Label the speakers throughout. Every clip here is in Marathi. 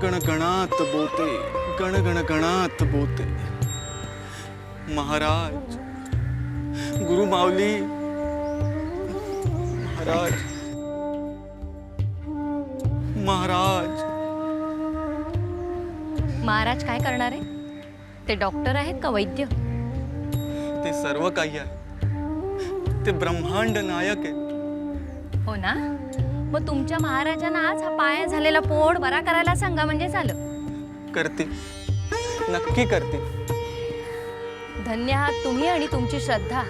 Speaker 1: गण गणात बोते, गण गण गणात बोते। महाराज, गुरु माऊली, महाराज, महाराज।
Speaker 2: महाराज काय करणार आहे? ते डॉक्टर आहेत का वैद्य?
Speaker 1: ते सर्व काही आहे, ते ब्रह्मांड नायक आहे।
Speaker 2: हो ना? मग तुमच्या महाराजांना आज हा पाया झालेला पोट बरा करायला सांगा, म्हणजे झालं।
Speaker 1: करते, नक्की करते।
Speaker 2: धन्य आहात तुम्ही आणि तुमची श्रद्धा।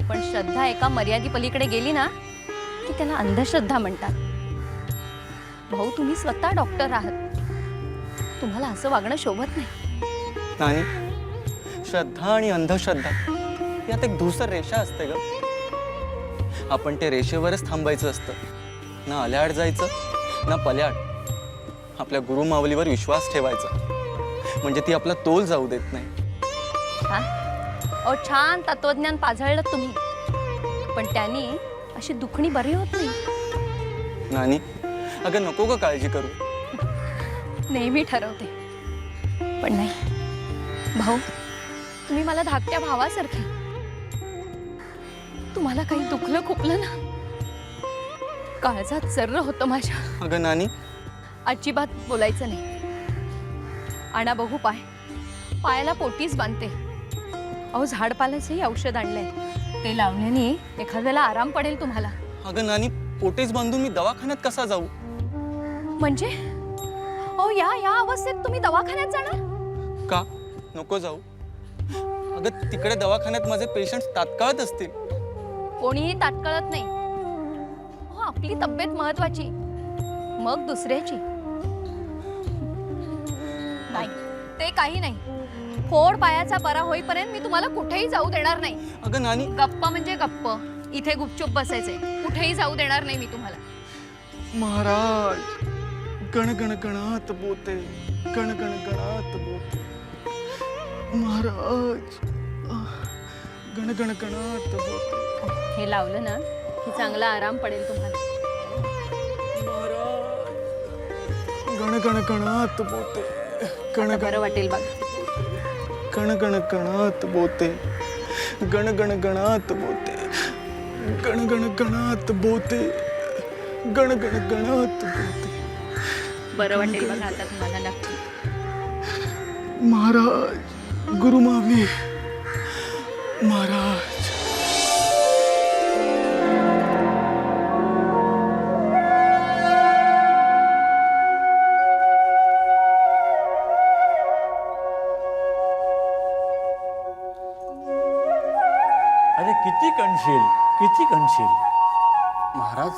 Speaker 2: पण श्रद्धा एका मर्यादेपलीकडे गेली ना की त्याला अंधश्रद्धा म्हणतात। भाऊ, तुम्ही स्वतः डॉक्टर आहात, तुम्हाला असं वागणं शोभत नाही।
Speaker 1: नाही, श्रद्धा आणि अंधश्रद्धा यात एक धूसर रेषा असते ग। आपण ते रेषेवरच थांबायचं असतं, ना अल्याड जायचं ना पल्याड। आपल्या गुरु माऊलीवर विश्वास ठेवायचा, म्हणजे ती आपला तोल जाऊ देत नाही।
Speaker 2: छान तत्वज्ञान पाझळलं तुम्ही, पण त्यांनी अशी दुखणी बरी होत नाही।
Speaker 1: नानी, अगं नको ग काळजी करू।
Speaker 2: नेहमी ठरवते, पण नाही भाऊ, तुम्ही मला धाकट्या भावासारखे। तुम्हाला काही दुखलं खुपलं ना, काळजात सर्र होतं माझ्या।
Speaker 1: अगं नानी,
Speaker 2: अजिबात बोलायचं नाही। आणा बघू पाय, पायाला पोटीच बांधते। अहो, झाडपाल्याचंही औषध आणलंय, ते लावण्याने एखाद्याला आराम पडेल तुम्हाला।
Speaker 1: अगं नानी, पोटेच बांधून मी दवाखान्यात कसा जाऊ?
Speaker 2: म्हणजे अहो, या अवस्थेत तुम्ही दवाखान्यात जाणार?
Speaker 1: का नको जाऊ? अगं तिकडे दवाखान्यात माझे पेशंट्स तात्काळत असतील।
Speaker 2: कोणीही तात्काळत नाही। हो, आपली तब्येत महत्वाची, मग दुसऱ्याची नाही। ते काही नाही, फोड पायाचा बरा होईपर्यंत मी तुम्हाला कुठेही जाऊ देणार नाही।
Speaker 1: अगं नानी,
Speaker 2: गप्प म्हणजे गप्प, इथे गुपचूप बसायचंय, कुठेही जाऊ देणार नाही मी तुम्हाला।
Speaker 1: महाराज, गण गण गणात बोते, गण गण गणात बोते। महाराज, गण गण गणात बोते।
Speaker 2: हे लावलं ना की चांगला आराम पडेल तुम्हाला।
Speaker 1: महाराज, गण गण गणात बोते, गण
Speaker 2: आता बरं वाटेल बघा।
Speaker 1: गण गण गणात बोते, गण गण गणात बोते, गण गण गणात बोते, गण गण गणात बोते।
Speaker 2: बरं वाटेल बघा आता तुम्हाला नक्की।
Speaker 1: महाराज, गुरु माऊली, महाराज।
Speaker 3: अरे किती कणशील, किती कणशील।
Speaker 4: महाराज,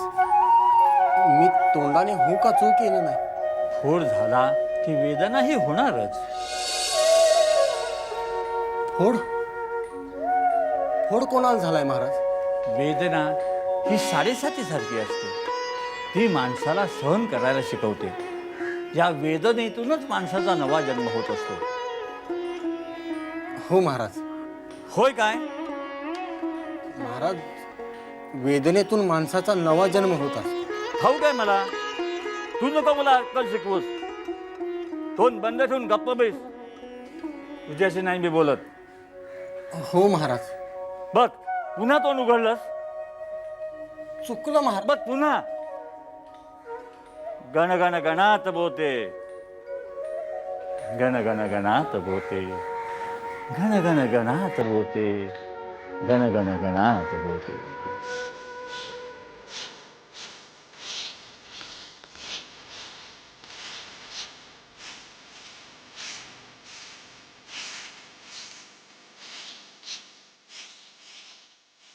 Speaker 4: मी तोंडाने हो का चूक केलं नाही?
Speaker 3: फोड झाला की वेदना ही होणारच।
Speaker 4: फोड फोड कोणाला झालाय महाराज?
Speaker 3: वेदना ही साडेसातीसारखी असते, ती माणसाला सहन करायला शिकवते। या वेदनेतूनच माणसाचा नवा जन्म होत असतो।
Speaker 4: हो महाराज।
Speaker 3: होय काय?
Speaker 4: महाराज, वेदनेतून माणसाचा नवा जन्म होत असतो।
Speaker 3: ठाऊक आहे मला, तू नको मला अक्कल शिकवूस। तोंड बंद ठेवून गप्प बैस, तुझ्याशी नाही मी बोलत।
Speaker 4: हो महाराज।
Speaker 3: बघ, पुन्हा तोंड उघडलंस,
Speaker 4: चुकलं महाराज।
Speaker 3: बघ पुन्हा। गण गण गणात बोते, गण गण गणात बोते, गण गण गणात बोते, गण गण गणात बोते।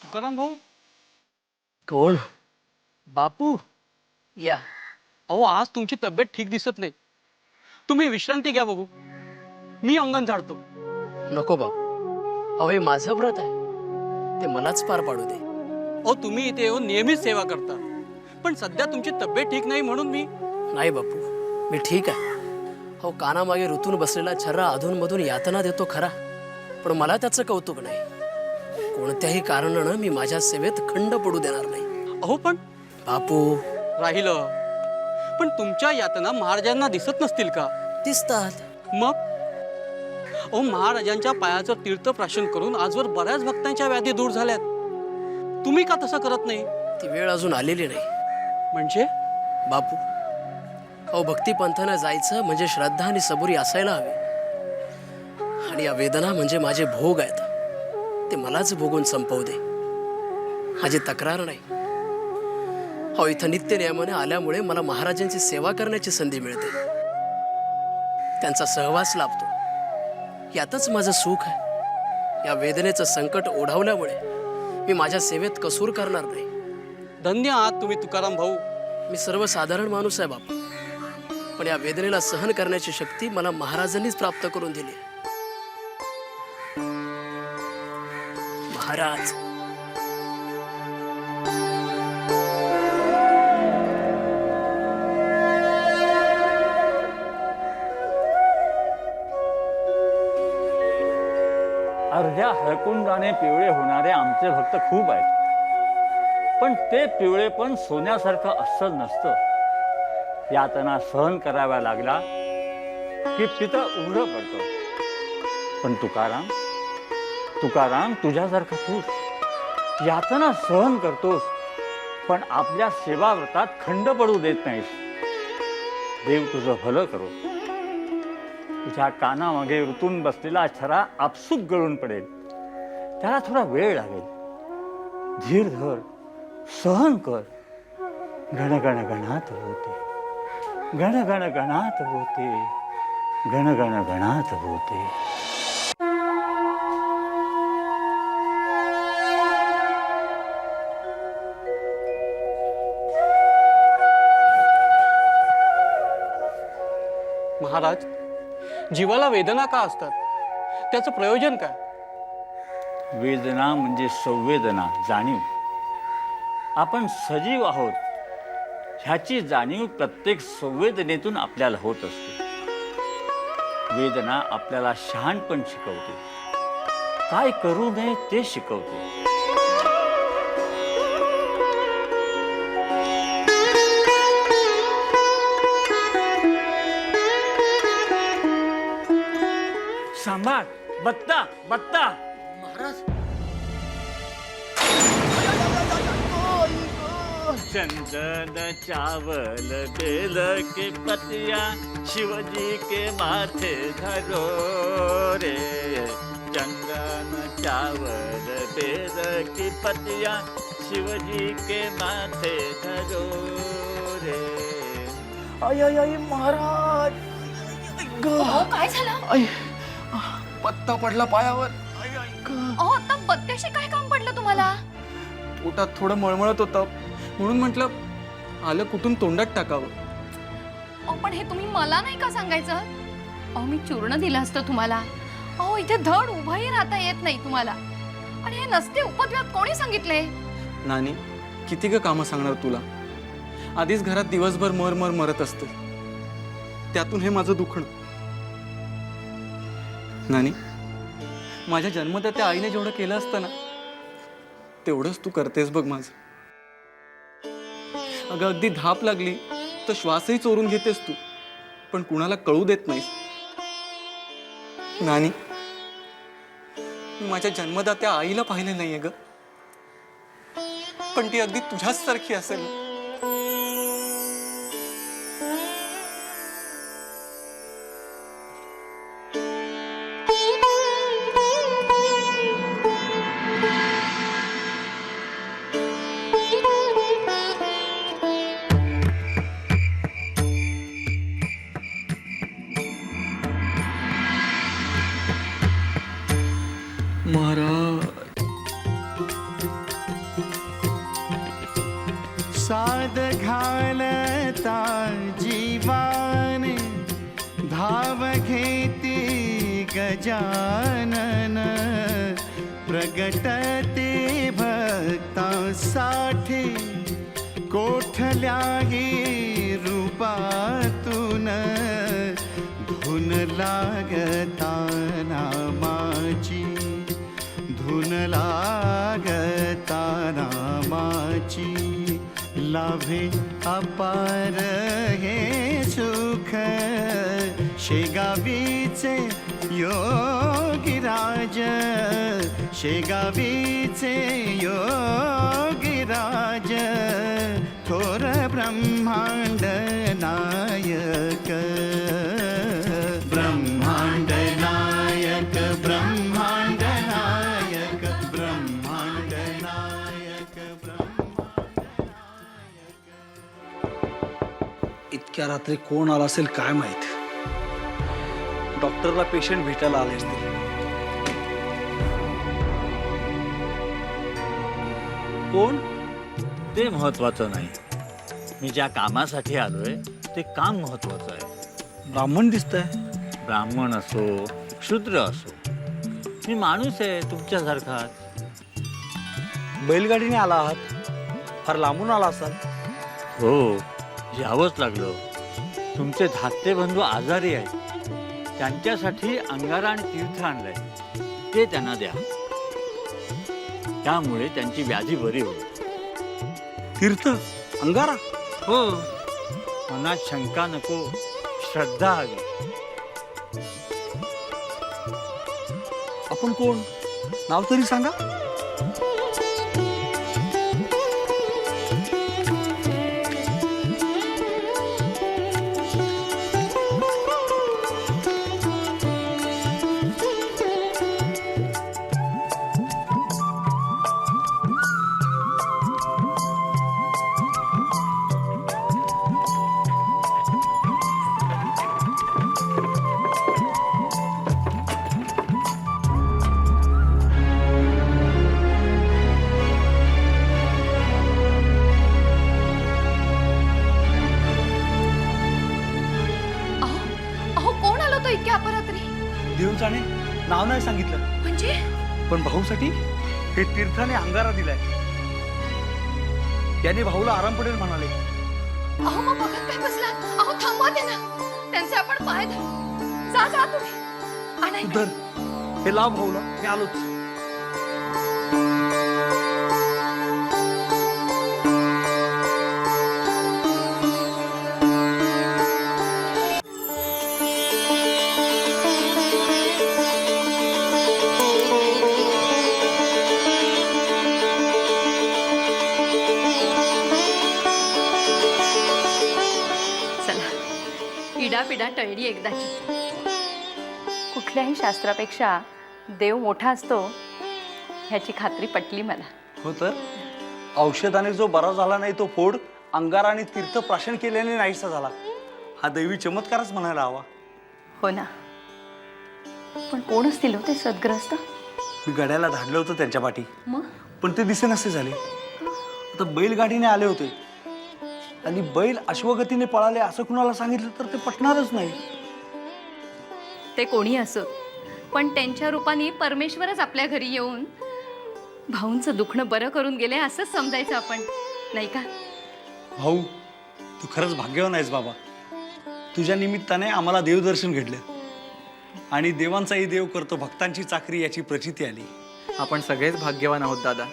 Speaker 1: तुकाराम भाऊ,
Speaker 5: कोण? बापू या।
Speaker 6: अहो, आज तुमची तब्येत ठीक दिसत नाही, तुम्ही विश्रांती घ्या बघू, मी अंगण झाडतो।
Speaker 5: नको बापू, अहो हे माझं व्रत आहे, ते मलाच पार पाडू दे।
Speaker 6: अहो, तुम्ही इथे येऊन नेहमीच सेवा करता, पण सध्या तुमची तब्येत ठीक नाही म्हणून मी
Speaker 5: नाही बापू, मी ठीक आहे। हो, कानामागे ऋतून बसलेला छर्रा अधूनमधून यातना देतो खरा, पण मला त्याचं कौतुक नाही। कोणत्याही कारणानं मी माझ्या सेवेत खंड पडू देणार नाही।
Speaker 6: अहो पण
Speaker 5: बापू,
Speaker 6: राहिलं पण तुमच्या यातना महाराजांना दिसत नसतील का?
Speaker 5: दिसतात.
Speaker 6: मग ओ महाराजांच्या पायाचं तीर्थप्राशन करून आजवर बऱ्याच भक्तांच्या व्याधी दूर झाल्यात. तुम्ही का तसं करत नाही?
Speaker 5: ती वेळ अजून आलेली नाही
Speaker 6: म्हणजे
Speaker 5: बापू. अहो भक्तिपंथानं जायचं म्हणजे श्रद्धा आणि सबुरी असायला हवी. आणि या वेदना म्हणजे माझे भोग आहेत, ते मलाच भोगून संपवू दे, माझी तक्रार नाही. अहो इथं नित्य नियमाने आल्यामुळे मला महाराजांची सेवा करण्याची संधी मिळते, त्यांचा सहवास लाभतो, यातच माझं सुख आहे. या वेदनेचं संकट ओढावल्यामुळे मी माझ्या सेवेत कसूर करणार नाही.
Speaker 6: धन्य आहात तुम्ही तुकाराम भाऊ.
Speaker 5: मी सर्वसाधारण माणूस आहे बापू, पण या वेदनेला सहन करण्याची शक्ती मला महाराजांनीच प्राप्त करून दिली. महाराज
Speaker 3: अर्ध्या हळकुंडाने पिवळे होणारे आमचे भक्त खूप आहेत, पण ते पिवळे पण सोन्यासारखं अस्सल नसतं. यातना सहन कराव्या लागला की पितळ उघडं पडतं. पण तुकाराम, तुकाराम तुझ्यासारखा तूच यातना सहन करतोस, पण आपल्या सेवाव्रतात खंड पडू देत नाहीस. देव तुझं भलं करो. तुझ्या कानामागे ऋतून बसलेला छरा आपसूक गळून पडेल, त्याला थोडा वेळ लागेल. धीर धर, सहन कर. गण गण गणात होते, गण गण गणात होते, गण गण गणात होते.
Speaker 6: महाराज, जीवाला वेदना का असतात? त्याचं प्रयोजन काय?
Speaker 3: वेदना म्हणजे संवेदना, जाणीव. आपण सजीव आहोत ह्याची जाणीव प्रत्येक संवेदनेतून आपल्याला होत असते. वेदना आपल्याला शहाणपण शिकवते, काय करू नये ते शिकवते. सांभाळ, बत्ता बत्ता.
Speaker 4: महाराज
Speaker 3: चंदन चावल बेल के पतिया शिवजी के माथे धरो रे. चंदन चावल बेल की पतिया शिवजी के माथे धरो रे.
Speaker 4: महाराज
Speaker 2: अहो काय झालं?
Speaker 1: पत्ता पडला पायावर.
Speaker 2: अहो आता बत्त्याशी काय काम पडलं तुम्हाला?
Speaker 1: पोटात थोडं मळमळत होतं, म्हणून म्हटलं आलं कुठून तोंडात टाकावं.
Speaker 2: अहो पण हे तुम्ही मला नाही का सांगायचं? अहो मी चूर्ण दिलं असतं तुम्हाला. अहो इथे धड उभंही राहता येत नाही तुम्हाला, आणि हे नसते उपद्व्याप कोणी सांगितले?
Speaker 1: नानी, किती ग कामं सांगणार तुला? आधीच घरात दिवसभर मर मरत असते, त्यातून हे माझं दुखणं. नानी, माझ्या जन्मदात्या आईने जेवढं केलं असतं ना, तेवढंच तू करतेस बघ माझं. अगं अगदी धाप लागली तर श्वासही चोरून घेतेस तू, पण कुणाला कळू देत नाहीस. नानी, मी माझ्या जन्मदात्या आईला पाहिले नाहीये ग, पण ती अगदी तुझ्याच सारखी असेल. महाराज,
Speaker 7: साद घालता जीवान धाव घेती गजानन. प्रगटते भक्तांसाठी कोठल्याही रूपातून. धुन लागता नामाची, धुन लागता नामाची. लाभे अपार हे सुख शेगावीचे योगीराज शेगावीचे योगीराज थोर ब्रह्मांड नायक ब्रह्मांड नायक ब्रह्मांड नायक ब्रह्मांड नायक
Speaker 8: इतक्या रात्री कोण आला असेल काय माहित. डॉक्टरला पेशंट भेटायला आले असतील.
Speaker 3: कोण ते महत्वाचं नाही. मी ज्या कामासाठी आलोय ते काम महत्वाचं आहे.
Speaker 8: ब्राह्मण दिसतंय.
Speaker 3: ब्राह्मण असो शूद्र असो मी माणूस आहे तुमच्यासारखाच.
Speaker 8: बैलगाडीने आला आहात. फार लांबून आला असाल.
Speaker 3: हो यावंच लागलं. तुमचे धाकटे बंधू आजारी आहेत. त्यांच्यासाठी अंगारा आणि तीर्थ आणलंय. ते त्यांना द्या. त्यामुळे त्यांची व्याधी बरी होईल.
Speaker 8: तीर्थ अंगारा.
Speaker 3: हो मनात शंका नको श्रद्धा हवी.
Speaker 8: आपण कोण नाव तरी सांगा.
Speaker 2: अहो कोण आलो तो इतक्या अपरात्री?
Speaker 8: देवचाने नाव नाही सांगितलं.
Speaker 2: म्हणजे
Speaker 8: पण भाऊसाठी हे तीर्थाने अंगारा दिलाय. त्याने भाऊला आराम पडेल म्हणाले.
Speaker 2: अहो मग बघत काय बसला? अहो थांबवा त्यांना. त्यांचे आपण पाय धरू. जा जा तुम्ही. आणि
Speaker 8: तू धर हे लाव भाऊला. मी आलोच.
Speaker 2: चला इडापिडा टळली एकदाची. कुठल्याही शास्त्रापेक्षा देव मोठा असतो ह्याची खात्री पटली मला.
Speaker 8: हो तर औषधाने जो बरा झाला नाही तो फोड अंगारा आणि तीर्थ प्राशन केल्याने नाहीसा झाला. हा दैवी चमत्कारच म्हणायला हवा.
Speaker 2: हो ना. पण कोण असतील हो ते सद्ग्रस्त?
Speaker 8: मी गड्याला धाडलं होतं त्यांच्या पाठी.
Speaker 2: मग
Speaker 8: पण ते दिसेनासे झाले. आता बैलगाडीने आले होते आणि बैल अश्वगतीने पळाले असं कुणाला सांगितलं तर ते पटणारच नाही.
Speaker 2: ते कोणी असो पण त्यांच्या रूपाने परमेश्वरच आपल्या घरी येऊन भाऊंचं दुखणं बरं करून गेले असंच समजायचं आपण, नाही का?
Speaker 8: भाऊ तू खरंच भाग्यवान आहेस बाबा. तुझ्या निमित्ताने आम्हाला देवदर्शन घडलं आणि देवांचाही देव करतो भक्तांची चाकरी याची प्रचिती आली.
Speaker 1: आपण सगळेच भाग्यवान आहोत दादा.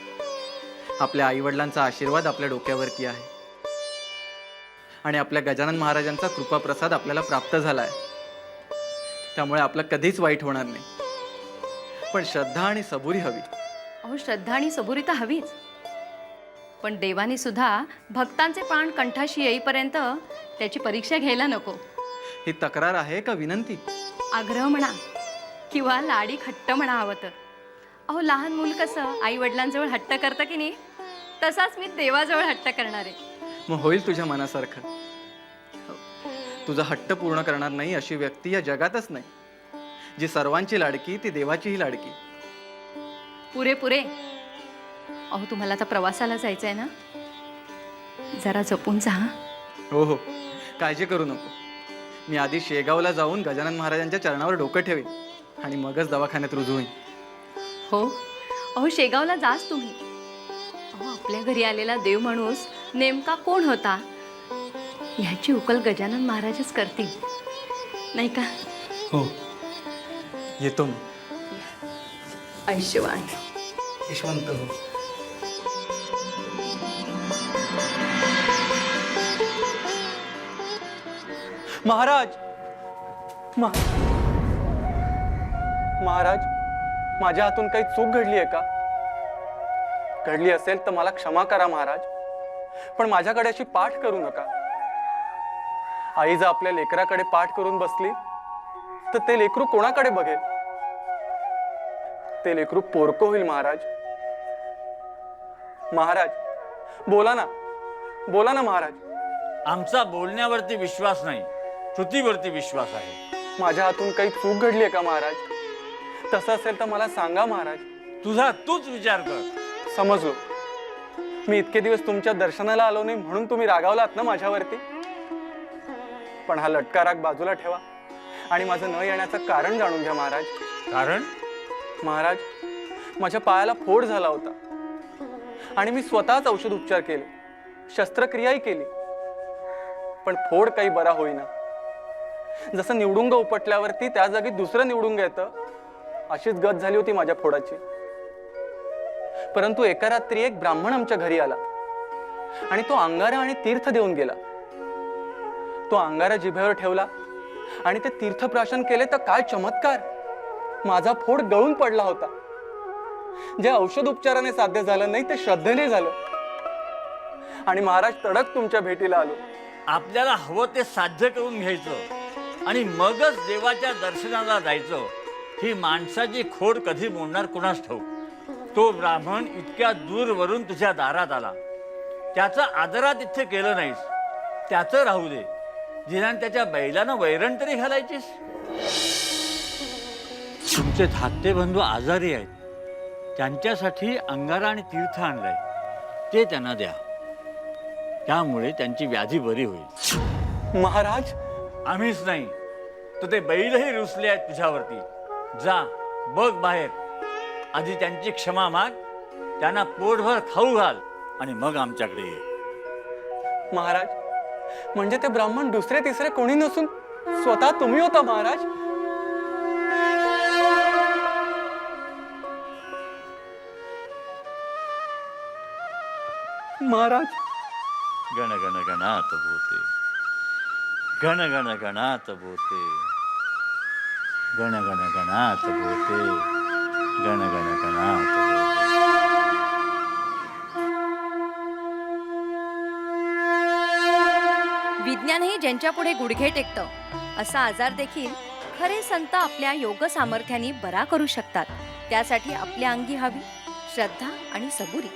Speaker 1: आपल्या आईवडिलांचा आशीर्वाद आपल्या डोक्यावरती आहे आणि आपल्या गजानन महाराजांचा कृपाप्रसाद आपल्याला प्राप्त झाला आहे. त्यामुळे आपलं कधीच वाईट होणार नाही. पण श्रद्धा आणि सबुरी हवी.
Speaker 2: अहो श्रद्धा आणि सबुरी तर हवीच, पण देवाने सुद्धा भक्तांचे प्राण कंठाशी येईपर्यंत त्याची परीक्षा घ्यायला नको.
Speaker 1: ही तक्रार आहे का विनंती?
Speaker 2: आग्रह म्हणा किंवा लाडी हट्ट म्हणा हवं तर. अहो लहान मूल कसं आई वडिलांजवळ हट्ट करतं की नाही, तसाच मी देवाजवळ हट्ट करणार आहे.
Speaker 1: मग होईल तुझ्या मनासारखं. तुझा हट्ट पूर्ण करणार नाही अशी व्यक्ती या जगातच नाही. जी सर्वांची लाडकी ती देवाचीही लाडकी.
Speaker 2: पुरे पुरे. अहो तुम्हाला आता प्रवासाला जायचं आहे ना, जरा जपून जा.
Speaker 1: हो हो काळजी करू नको. मी आधी शेगावला जाऊन गजानन महाराजांच्या चरणावर डोकं ठेवीन आणि मगच दवाखान्यात रुजू होईन.
Speaker 2: हो अहो शेगावला जाच तुम्ही. अहो आपल्या घरी आलेला देव माणूस नेमका कोण होता ह्याची उकल गजानन महाराजच करतील, नाही का?
Speaker 8: हो
Speaker 1: येतो मी.
Speaker 2: ऐशवान
Speaker 8: यशवंत हो.
Speaker 1: महाराज महाराज, माझ्या हातून काही चूक घडली आहे का? घडली असेल तर मला क्षमा करा महाराज, पण माझ्याकडे अशी पाठ करू नका. आई जर आपल्या लेकराकडे पाठ करून बसली तर ते लेकरू कोणाकडे बघेल? ते लेकरू पोरकं होईल महाराज. महाराज बोला ना महाराज.
Speaker 3: आमचा बोलण्यावरती विश्वास नाही, कृतीवरती विश्वास आहे.
Speaker 1: माझ्या हातून काही चूक घडली आहे का महाराज? तसं असेल तर मला सांगा महाराज.
Speaker 3: तुझा तूच विचार कर.
Speaker 1: समजलो. मी इतके दिवस तुमच्या दर्शनाला आलो नाही म्हणून तुम्ही रागावलात ना माझ्यावरती. पण हा लटका राग बाजूला ठेवा आणि माझं न येण्याचं कारण जाणून घ्या महाराज.
Speaker 3: कारण
Speaker 1: महाराज, माझ्या पायाला फोड झाला होता आणि मी स्वतःच औषध उपचार केले, शस्त्रक्रियाही केली, पण फोड काही बरा होईना. जसं निवडुंग उपटल्यावरती त्या जागी दुसरं निवडुंग येतं, अशीच गत झाली होती माझ्या फोडाची. परंतु एका रात्री एक ब्राह्मण आमच्या घरी आला आणि तो अंगारा आणि तीर्थ देऊन गेला. तो अंगारा जिभेवर ठेवला आणि ते तीर्थप्राशन केले तर काय चमत्कार! माझा फोड गळून पडला होता. जे औषध उपचाराने साध्य झालं नाही ते श्रद्धेने झालं. आणि महाराज, तडक तुमच्या भेटीला आलो.
Speaker 3: आपल्याला हवं ते साध्य करून घ्यायचं आणि मगच देवाच्या दर्शनाला जायचं. ही माणसाची खोड कधी मोडणार कुणास ठाऊक. तो ब्राह्मण इतक्या दूरवरून तुझ्या दारात आला, त्याचा आदरातिथ्य केलं नाहीस. त्याचं राहू दे, जिनान त्याच्या बैलानं वैरण तरी घालायचीस. तुमचे धाकटे बंधू आजारी आहेत, त्यांच्यासाठी अंगारा आणि तीर्थ आणलंय, ते त्यांना द्या. त्यामुळे त्यांची व्याधी बरी होईल.
Speaker 1: महाराज,
Speaker 3: आम्हीच नाही तर ते बैलही रुसले आहेत तुझ्यावरती. जा, बघ बाहेर. आधी त्यांची क्षमा माग, त्यांना पोटभर खाऊ घाल आणि मग आमच्याकडे ये.
Speaker 1: महाराज, म्हणजे ते ब्राह्मण दुसरे तिसरे कोणी नसून स्वतः तुम्ही होता महाराज. महाराज,
Speaker 3: गण गण गणात बोते, गण गण गणात बोते, गण गण गणात बोते, गण गण गणात बोते.
Speaker 2: विज्ञानही ज्यांच्या पुढे गुडघे टेकतं, असा आजार देखील खरे संत आपल्या योग सामर्थ्याने बरा करू शकतात. त्यासाठी आपल्या अंगी हवी श्रद्धा आणि सबुरी.